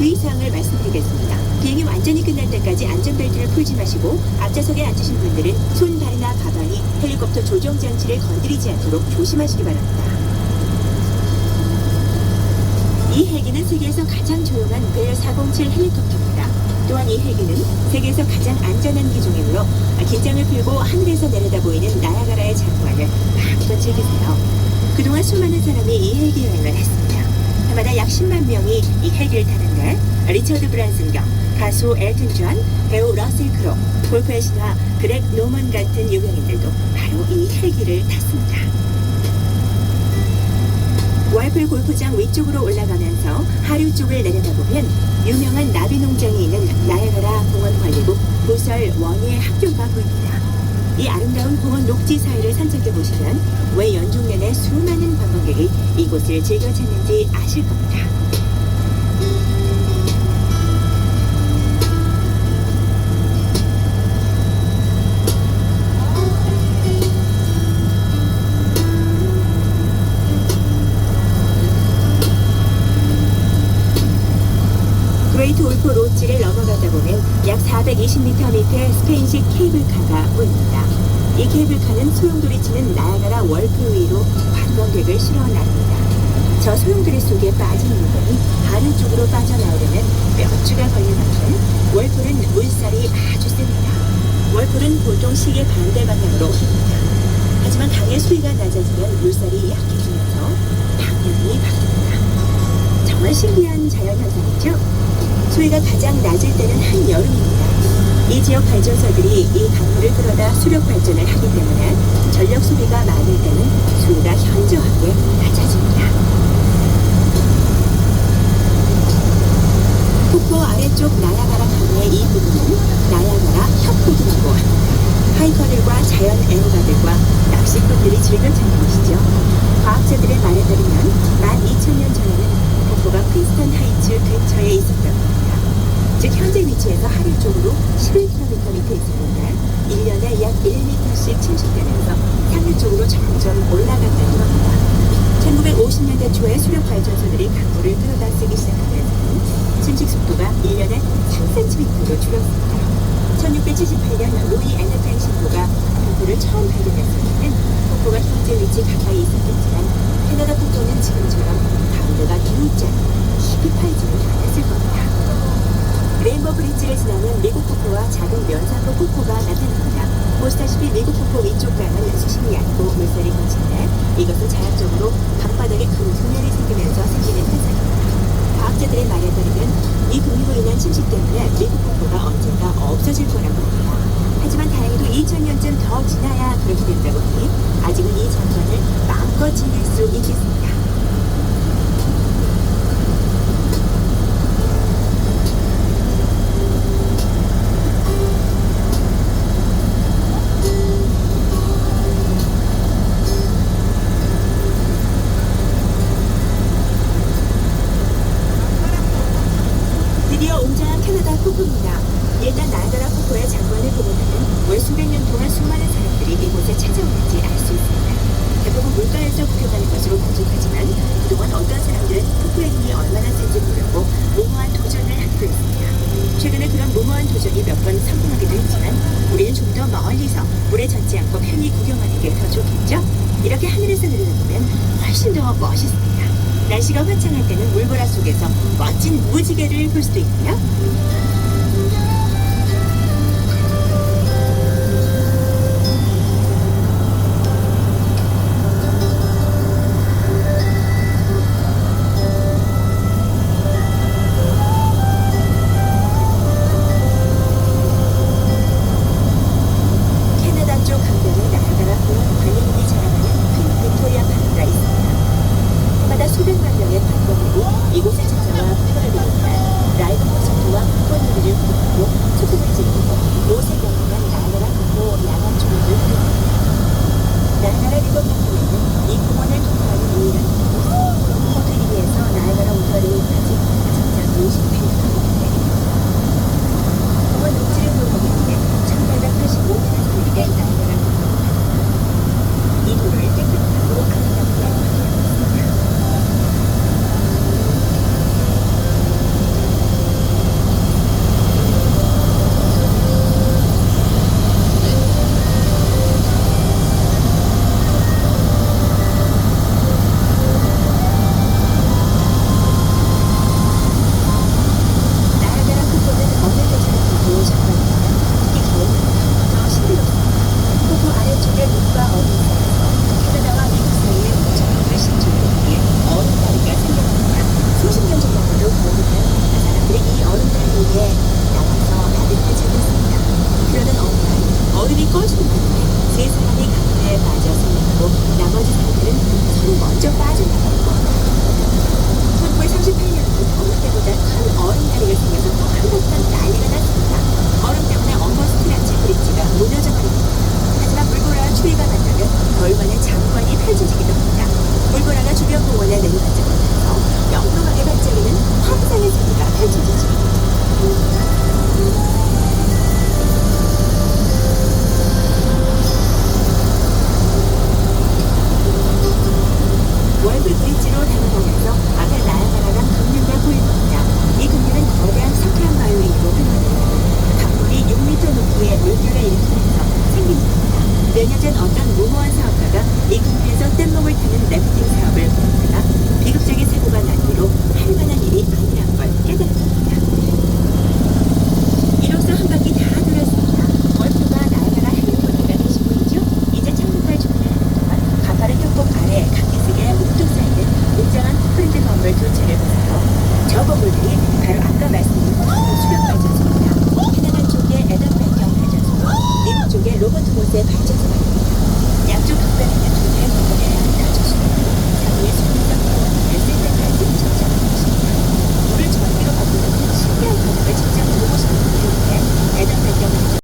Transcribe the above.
주의사항을 말씀드리겠습니다. 비행이 완전히 끝날 때까지 안전벨트를 풀지 마시고 앞좌석에 앉으신 분들은 손, 발이나 가방이 헬리콥터 조정 장치를 건드리지 않도록 조심하시기 바랍니다. 이 헬기는 세계에서 가장 조용한 벨 407 헬리콥터입니다. 또한 이 헬기는 세계에서 가장 안전한 기종이므로 긴장을 풀고 하늘에서 내려다 보이는 나야가라의 장관을 마음껏 즐기세요. 그동안 수많은 사람이 이 헬기 여행을 했습니다. 해마다 약 10만 명이 이 헬기를 타는데 리처드 브란슨 겸 가수 엘튼 존, 배우 러셀 크로, 골프의 신화 그렉 노먼 같은 유명인들도 바로 이 헬기를 탔습니다. 월플 골프장 위쪽으로 올라가면서 하류 쪽을 내려다보면 유명한 나비 농장이 있는 나야가라 공원관리국 부설 원예 학교가 보입니다. 이 아름다운 공원 녹지 사이를 산책해 보시면 왜 연중 내내 수많은 관광객이 이곳을 즐겨 찾는지 아실 겁니다. 그레이트 울프 로지를 넘어가다 보면 약 420m 밑에 스페인식 케이블카가 보입니다. 이 케이블카는 소용돌이 치는 나야가라 월풀 위로 관광객을 실어 나릅니다. 저 소용돌이 속에 빠진 물건이 다른 쪽으로 빠져나오려면 몇 주가 걸릴 만큼 월풀은 물살이 아주 셉니다. 월풀은 보통 시계 반대 방향으로 흐릅니다. 하지만 강의 수위가 낮아지면 물살이 약해지면서 방향이 바뀝니다. 정말 신기한 자연현상이죠? 수위가 가장 낮을 때는 한여름입니다. 이 지역 발전소들이 이 강물을 끌어다 수력 발전을 하기 때문에 전력 소비가 많을 때는 수위가 현저하게 낮아집니다. 폭포 아래쪽 나야가라 강의 이 부분은 나야가라 협곡이라고 합니다. 하이커들과 자연 애호가들과 낚시꾼들이 즐겨 찾는 곳이죠. 과학자들의 말에 따르면 12,000년 전에는 폭포가 프린스턴 하이츠 근처에 있었다고 합니다. 즉 현재 위치에서 하류 쪽으로 11km 밑에 있었는데 1년에 약 1m씩 침식되면서 상류 쪽으로 점점 올라간다는 겁니다. 1950년대 초에 수력 발전소들이 강물을 끌어다 쓰기 시작하면서는 침식 속도가 1년에 3cm로 줄었습니다. 1678년 루이 에네팽 신부가 폭포를 처음 발견했을 때는 폭포가 현재 위치 가까이 있었겠지만 캐나다 폭포는 지금처럼 가운데가 둥지 깊이 파이지는 않았을 겁니다. 레인보우 브릿지를 지나면 미국 폭포와 작은 면사포 폭포가 나타납니다. 보시다시피 미국 폭포 위쪽 강은 수심이 얕고 물살이 거친데 이것은 자연적으로 강바닥에 큰 분열이 생기면서 생기는 현상입니다. 과학자들의 말에 따르면 이 분열로 인한 침식 때문에 미국 폭포가 언젠가 없어질 거라고 합니다. 하지만 다행히도 2000년쯤 더 지나야 그렇게 된다고 하니 아직은 이 장관을 마음껏 즐길 수 있겠습니다. 드디어 웅장한 캐나다 폭포입니다. 일단 나야가라 폭포의 장관을 보고는 왜 수백 년 동안 수많은 사람들이 이곳에 찾아오는지 알 수 있습니다. 대부분 물가에서 구경하는 것으로 만족하지만 그동안 어떤 사람들은 폭포의 힘이 얼마나 센지 보려고 무모한 도전을 하기도 했습니다. 최근에 그런 무모한 도전이 몇 번 성공하기도 했지만 우리는 좀 더 멀리서 물에 젖지 않고 편히 구경하는 게 더 좋겠죠? 이렇게 하늘에서 내려다보면 훨씬 더 멋있습니다. 날씨가 화창할 때는 물보라 속에서 멋진 무지개를 볼 수도 있고요. 캐나다 쪽 강변에 나야가라 공원 관리국이 자랑하는 큰 빅토리아 파크가 있습니다. 해마다 수백만 명의 관광객이 이곳에 찾아와 폭포를 보는 날 라이브 콘서트와 폭포놀이를 사이즈의 발전소가